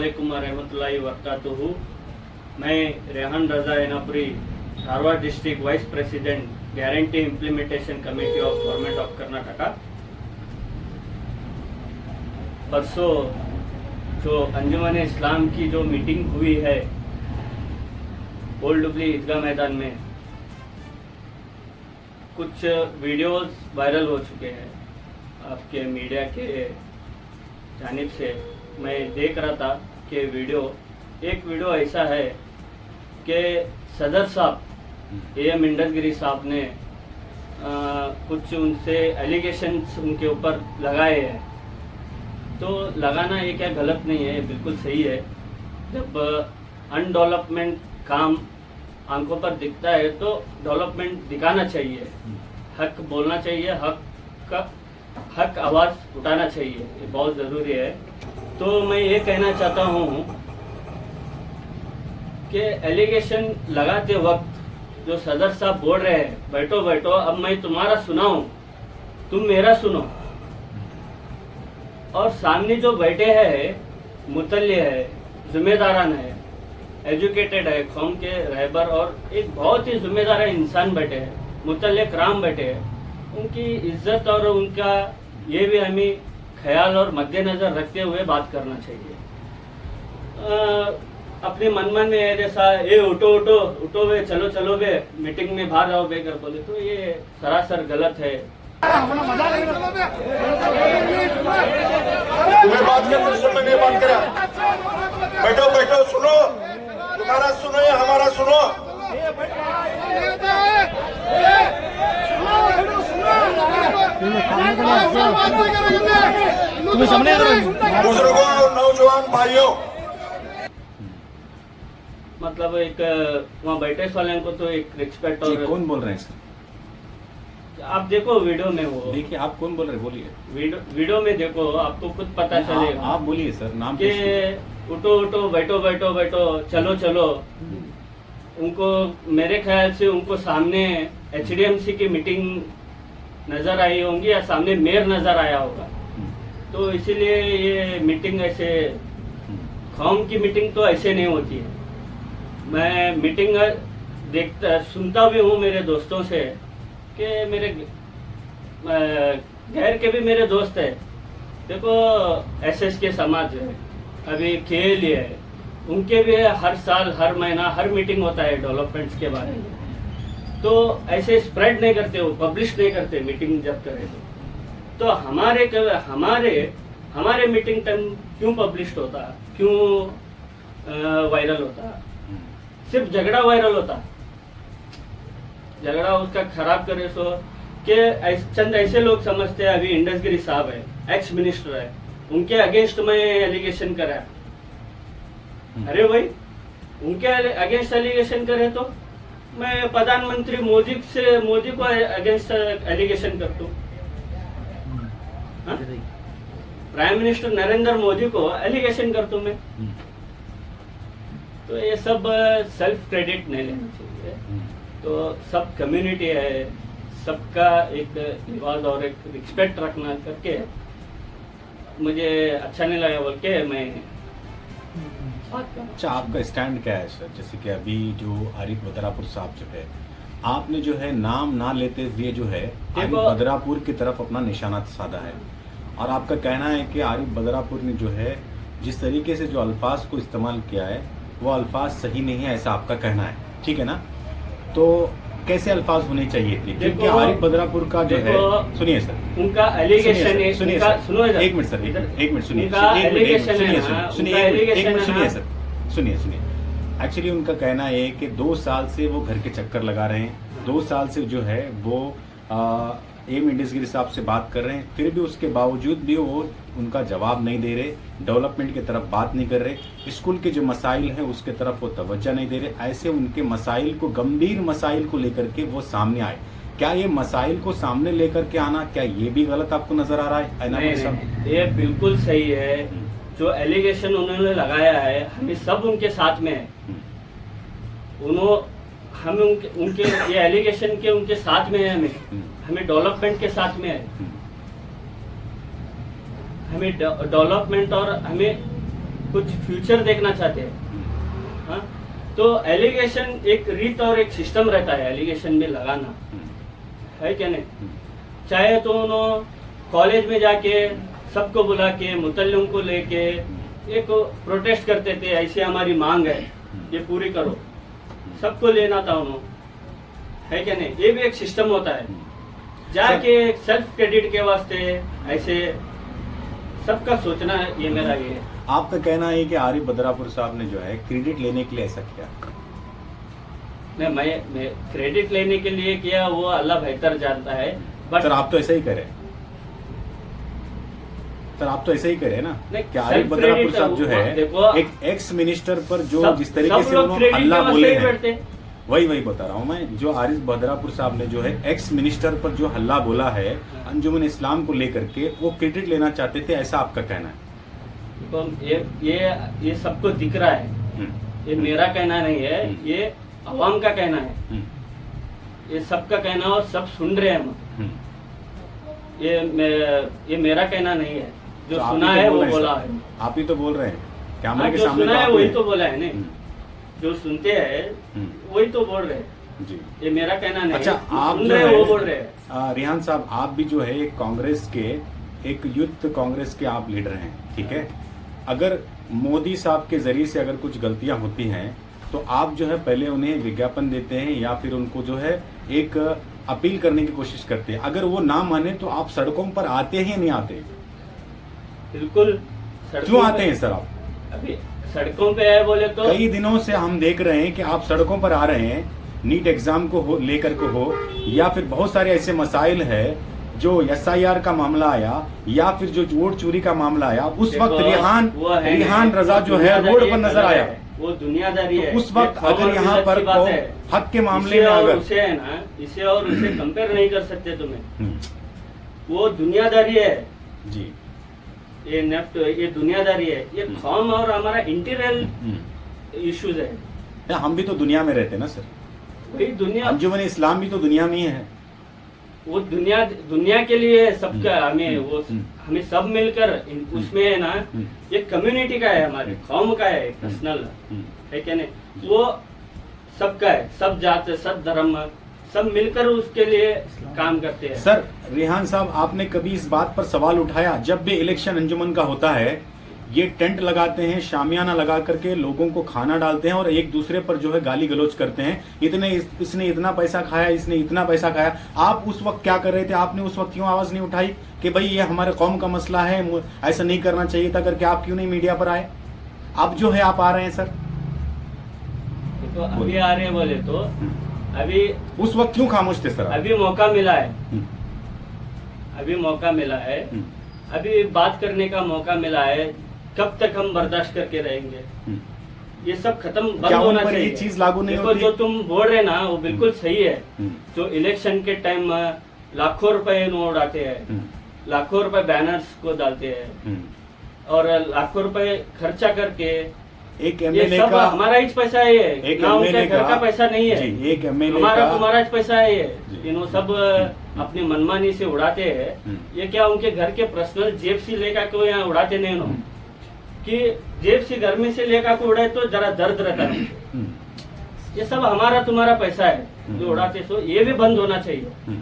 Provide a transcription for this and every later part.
अस्सलामुअलैकुम वरहमतुल्लाहि वबरकातुहू। मैं Rehan Raza Enapuri, Dharwad district vice president, guarantee implementation committee of government of Karnataka. परसों जो अंजुमन इस्लाम की जो मीटिंग हुई है ओल्ड डुबली ईदगाह मैदान में, कुछ वीडियोस वायरल हो चुके हैं आपके मीडिया के जानिब से। मैं देख रहा था कि एक वीडियो ऐसा है कि सदर साहब AM इंडसगिरी साहब ने कुछ उनसे एलिगेशंस उनके ऊपर लगाए हैं। तो लगाना ये क्या गलत नहीं है, बिल्कुल सही है। जब अनडेवलपमेंट काम आंखों पर दिखता है तो डेवलपमेंट दिखाना चाहिए, हक बोलना चाहिए, हक आवाज़ उठाना चाहिए, ये बहुत ज़रूरी है। तो मैं ये कहना चाहता हूँ कि एलिगेशन लगाते वक्त जो सदर साहब बोल रहे हैं, बैठो बैठो अब मैं तुम्हारा सुनाऊं, तुम मेरा सुनो। और सामने जो बैठे हैं मुतल्ली है, जिम्मेदारान है, एजुकेटेड है, कौम के रहबर और एक बहुत ही जिम्मेदार इंसान बैठे हैं, मुतल्ले कराम बैठे हैं। उनकी इज्जत और उनका ये भी हमें ख्याल और मद्देनजर रखते हुए बात करना चाहिए। अपने मन में जैसा ये उठो उठो उठो वे, चलो चलो वे, मीटिंग में बाहर जाओ बेकर बोले, तो ये सरासर गलत है। तुम्हें बात करने से मैंने बात करा, बैठो बैठो सुनो, तुम्हारा सुनो या हमारा सुनो। बुजुर्गों और नौजवान भाइयों, मतलब एक वहाँ बैठे वाले को तो एक रिस्पेक्ट। और कौन बोल रहे हैं सर? आप देखो वीडियो में, वो देखिए आप कौन बोल रहे हैं, बोलिए। वीडियो में देखो, आपको खुद पता चलेगा। आप बोलिए सर, नाम कि उठो उठो बैठो बैठो बैठो, चलो चलो। उनको मेरे ख्याल से उनको सामने HDMC की मीटिंग नजर आई होंगी या सामने मेयर नजर आया होगा, तो इसीलिए ये मीटिंग ऐसे, कौम की मीटिंग तो ऐसे नहीं होती है। मैं मीटिंग सुनता भी हूँ मेरे दोस्तों से, कि मेरे गैर के भी मेरे दोस्त है। देखो SS के समाज है, अभी खेल है, उनके भी हर साल हर महीना हर मीटिंग होता है डेवलपमेंट्स के बारे में। तो ऐसे स्प्रेड नहीं करते, वो पब्लिश नहीं करते मीटिंग जब करे तो हमारे मीटिंग टाइम क्यों पब्लिश होता, क्यों वायरल होता? सिर्फ झगड़ा वायरल होता, झगड़ा उसका खराब करे सो कि चंद ऐसे लोग समझते हैं। अभी इंडसगिरी साहब है, एक्स मिनिस्टर है, उनके अगेंस्ट में एलिगेशन करा। अरे भाई, उनके अगेंस्ट एलिगेशन करे तो मैं प्रधानमंत्री मोदी को अगेंस्ट एलिगेशन करता हूँ, प्राइम मिनिस्टर नरेंद्र मोदी को एलिगेशन करता हूँ मैं। तो ये सब सेल्फ क्रेडिट नहीं लेना चाहिए। तो सब कम्युनिटी है, सबका एक लिहाज और एक रिस्पेक्ट रखना करके मुझे अच्छा नहीं लगा बोल के मैं बात कर। अच्छा, आपका स्टैंड क्या है सर? जैसे कि अभी जो आरिफ बदरापुर साहब जो है, आपने जो है नाम ना लेते हुए जो है आरिफ बदरापुर की तरफ अपना निशाना साधा है, और आपका कहना है कि आरिफ बदरापुर ने जो है जिस तरीके से जो अल्फाज को इस्तेमाल किया है वो अल्फाज सही नहीं है, ऐसा आपका कहना है, ठीक है ना? तो कैसे अल्फाज होने चाहिए थे? क्योंकि आरिफ बदरापुर का जो है, सुनिए सर, उनका एलिगेशन है, सुनिए एक मिनट सर, एक मिनट सुनिए, सुनिए। एक्चुअली उनका कहना है कि 2 साल से वो घर के चक्कर लगा रहे हैं, 2 साल से जो है वो AM इंडसगिरी साहब से बात कर रहे हैं, फिर भी उसके बावजूद भी वो उनका जवाब नहीं दे रहे, डेवलपमेंट की तरफ बात नहीं कर रहे, स्कूल के जो मसाइल हैं उसके तरफ वो तवज्जो नहीं दे रहे। ऐसे उनके मसाइल को, गंभीर मसाइल को लेकर के वो सामने आए। क्या ये मसाइल को सामने लेकर के आना, क्या ये भी गलत आपको नजर आ रहा है? नहीं, ये बिल्कुल सही है। जो एलिगेशन उन्होंने लगाया है, हमें सब उनके साथ में है। हम उनके ये एलिगेशन के उनके साथ में है, हमें डेवलपमेंट के साथ में है। हमें डेवलपमेंट और हमें कुछ फ्यूचर देखना चाहते हैं। हाँ, तो एलिगेशन एक रीत और एक सिस्टम रहता है एलिगेशन में लगाना, है क्या नहीं? चाहे तो उन्होंने कॉलेज में जाके सबको बुला के मुतल्लिम को लेके एक प्रोटेस्ट करते थे, ऐसी हमारी मांग है, ये पूरी करो, सबको लेना था उन्होंने, है क्या नहीं? ये भी एक सिस्टम होता है। जाके सेल्फ क्रेडिट के वास्ते ऐसे सबका सोचना है, ये मेरा ये है। आपका कहना है कि आरिफ बदरापुर साहब ने जो है क्रेडिट लेने के लिए ऐसा किया? नहीं, मैं क्रेडिट लेने के लिए किया, वो अल्लाह बेहतर जानता है। बट सर आप तो ऐसा ही करें, सर आप तो ऐसे ही करें ना नहीं, कि आरिफ self बदरापुर credit साहब जो है देखो, एक एक्स मिनिस्टर पर जो सब- जिस तरीके सब से लोग उन्होंने credit हल्ला के वास्ते बोले ही हैं, बैठते। वही बता रहा हूँ मैं, जो आरिफ बदरापुर साहब ने जो है एक्स मिनिस्टर पर जो हल्ला बोला है अंजुमन इस्लाम को लेकर के, वो क्रेडिट लेना चाहते थे, ऐसा आपका कहना है? तो ये सबको दिख रहा है, ये मेरा कहना नहीं है, ये अवाम का कहना है, ये सबका कहना और सब सुन रहे हैं। ये मेरा कहना नहीं है, जो तो आप सुना ही तो है बोल वो रहे हैं बोला सर। है। आप ही तो बोल रहे हैं, हाँ, कैमरे के जो सामने सुना तो है आप वही ही- तो बोला है नहीं, जो सुनते हैं वही तो बोल रहे हैं, जी। ये मेरा कहना नहीं। अच्छा, जो आप सुन जो रहे हैं है वो बोल रहे हैं। रिहान साहब, आप भी जो है एक कांग्रेस के, एक यूथ कांग्रेस के आप लीडर हैं, ठीक है? अगर मोदी साहब के जरिए से अगर कुछ गलतियां होती हैं तो आप जो है पहले उन्हें विज्ञापन देते हैं या फिर उनको जो है एक अपील करने की कोशिश करते हैं? अगर वो ना माने तो आप सड़कों पर आते हैं, नहीं आते? बिल्कुल। क्यों आते हैं सर आप? अभी सड़कों पे है बोले तो कई दिनों से हम देख रहे हैं कि आप सड़कों पर आ रहे हैं, नीट एग्जाम को हो लेकर के हो, या फिर बहुत सारे ऐसे मसाइल है, जो SIR का मामला आया या फिर जो वोट चोरी का मामला आया, उस वक्त रिहान रजा जो है रोड पर नजर आया। वो दुनियादारी है। तो उस वक्त ये अगर यहाँ खौफ और पर इज्जत की बात है। हक के मामले इसे में और अगर उसे है ना, इसे और उसे कंपेयर नहीं कर सकते तुम्हें, हम्म, वो दुनियादारी है, जी, ये नेफ्ट, ये दुनियादारी है, ये कौम और हमारा इंटीरियर इश्यूज है। या हम भी तो दुनिया में रहते हैं ना सर, वही दुनिया, अंजुमन इस्लाम भी तो दुनिया में ही है। वो दुनिया के लिए सबका हमें वो हमें सब मिलकर उसमें है ना, ये कम्युनिटी का है, हमारे कौम का है, पर्सनल है क्या नहीं? वो सबका है, सब जात, सब धर्म, सब मिलकर उसके लिए काम करते हैं। सर रिहान साहब, आपने कभी इस बात पर सवाल उठाया, जब भी इलेक्शन अंजुमन का होता है ये टेंट लगाते हैं, शामियाना लगा करके लोगों को खाना डालते हैं और एक दूसरे पर जो है गाली गलौज करते हैं, इसने इतना पैसा खाया, इसने इतना पैसा खाया। आप उस वक्त क्या कर रहे थे? आपने उस वक्त क्यों आवाज नहीं उठाई कि भाई ये हमारे कौम का मसला है, ऐसा नहीं करना चाहिए था करके? आप क्यों नहीं मीडिया पर आए? अब जो है आप आ रहे हैं सर, तो अभी आ रहे बोले तो अभी उस वक्त क्यों खामोश थे सर? अभी मौका मिला है, अभी मौका मिला है, अभी बात करने का मौका मिला है। कब तक हम बर्दाश्त करके रहेंगे? ये सब खत्म, बंद क्या होना उन पर चाहिए। ये चीज लागू नहीं देखो, होती? जो तुम बोल रहे ना वो बिल्कुल सही है। जो इलेक्शन के टाइम लाखों रुपए नोट उड़ाते हैं, लाखों रुपए बैनर्स को डालते हैं और लाखों रुपए खर्चा करके, एक ये एमएलए सब का, हमारा ही पैसा है, ये एक ना उनके एमएलए घर का पैसा नहीं है, जी, एक एमएलए हमारा का, तुम्हारा ही पैसा है ये। जी। इन्हों सब अपनी मनमानी से उड़ाते हैं। ये क्या उनके घर के पर्सनल जेब से लेकर को यहाँ उड़ाते नहीं उन्होंने, कि जेब से घर में से लेकर को उड़ाए तो जरा दर्द रहता है। ये सब हमारा तुम्हारा पैसा है जो उड़ाते, सो ये भी बंद होना चाहिए।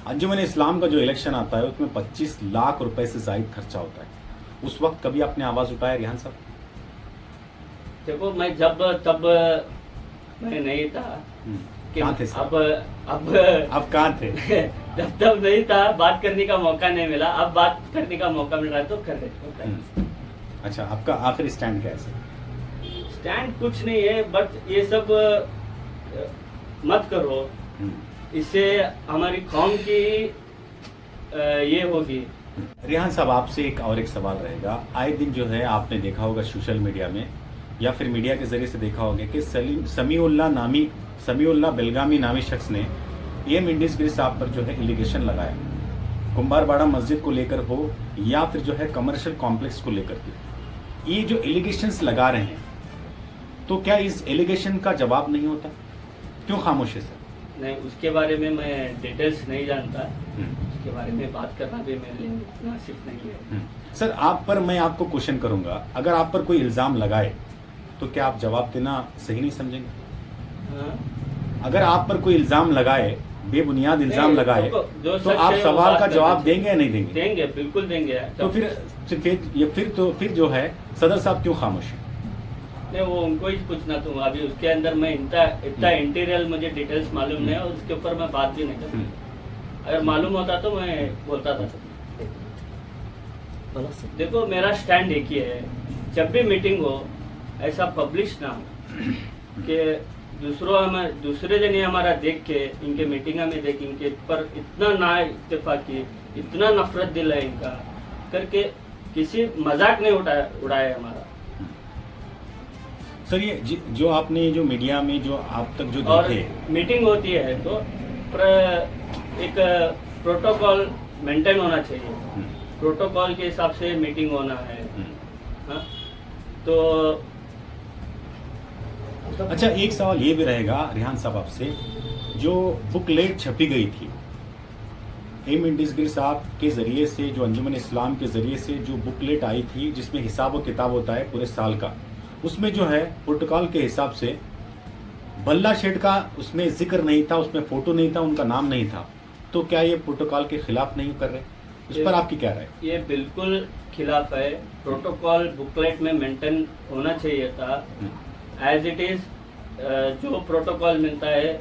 अंजुमन इस्लाम का जो इलेक्शन आता है उसमें 25 लाख रुपए से ज्यादा खर्चा होता है, उस वक्त कभी आपने आवाज उठाया रिहान साहब? देखो, मैं तब मैं नहीं था कि कहाँ थे सर? अब कहाँ थे? जब तब नहीं था, बात करने का मौका नहीं मिला। अब बात करने का मौका मिल रहा है तो कर रहे। अच्छा, आपका आखिरी स्टैंड क्या है सर? स्टैंड कुछ नहीं है, बट ये सब मत करो, इससे हमारी कौम की ये होगी। रिहान साहब, आपसे एक सवाल रहेगा। आए दिन जो है आपने देखा होगा सोशल मीडिया में या फिर मीडिया के जरिए से देखा होगा कि समीउल्लाह बेलगामी नामी शख्स ने एम इंडस्ट्री साहब पर जो है एलिगेशन लगाया, कुंभारबाड़ा मस्जिद को लेकर हो या फिर जो है कमर्शियल कॉम्प्लेक्स को लेकर के। ये जो एलिगेशंस लगा रहे हैं, तो क्या इस एलिगेशन का जवाब नहीं होता? क्यों खामोश है सर? नहीं, उसके बारे में मैं डिटेल्स नहीं जानता। उसके बारे में बात करना भी मेरे लिए मुनासिब नहीं है। सर आप पर मैं आपको क्वेश्चन करूंगा, अगर आप पर कोई इल्ज़ाम लगाए तो क्या आप जवाब देना सही नहीं समझेंगे? हाँ? अगर आप पर कोई इल्ज़ाम लगाए, बेबुनियाद इल्ज़ाम नहीं, लगाए, जो तो सच आप है वो सवाल बात का करना जवाब चाहिए। देंगे या नहीं देंगे? देंगे, बिल्कुल देंगे। तो फिर सदर साहब क्यों खामोश हैं? नहीं, वो उनको ही पूछना। तुम अभी उसके अंदर मैं इतना इंटीरियर मुझे डिटेल्स मालूम नहीं है, और उसके ऊपर मैं बात भी नहीं करता। अगर मालूम होता तो मैं बोलता था। देखो मेरा स्टैंड एक ही है, जब भी मीटिंग हो ऐसा पब्लिश ना हो कि दूसरे जने हमारा देख के इनके मीटिंग में देख इनके पर इतना ना इत्तेफाकी, इतना नफरत दिल है इनका करके किसी मजाक नहीं उड़ाया हमारा। सर ये जो आपने जो मीडिया में जो आप तक जो और देखे, मीटिंग होती है तो एक प्रोटोकॉल मेंटेन होना चाहिए, प्रोटोकॉल के हिसाब से मीटिंग होना है। हाँ? तो अच्छा एक सवाल ये भी रहेगा रिहान साहब आपसे, जो बुकलेट छपी गई थी एम इंडिसगिर साहब के जरिए से, जो अंजुमन इस्लाम के जरिए से जो बुकलेट आई थी जिसमें हिसाब और किताब होता है पूरे साल का, उसमें जो है प्रोटोकॉल के हिसाब से बल्ला शेठ का उसमें जिक्र नहीं था, उसमें फोटो नहीं था, उनका नाम नहीं था, तो क्या ये प्रोटोकॉल के खिलाफ नहीं कर रहे? उस पर आपकी क्या राय? ये बिल्कुल खिलाफ है। प्रोटोकॉल बुकलेट में मेंटेन होना चाहिए था एज इट इज। जो प्रोटोकॉल मिलता है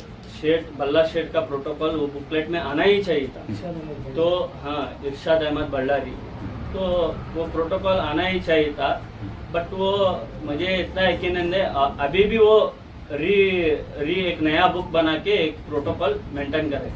बल्ला शेठ का प्रोटोकॉल वो बुकलेट में आना ही चाहिए था। तो हाँ, इरशाद अहमद बल्लारी, तो वो प्रोटोकॉल आना ही चाहिए था। बट वो मुझे इतना यकीन है अभी भी वो एक नया बुक बना के एक प्रोटोकॉल मेंटेन करे।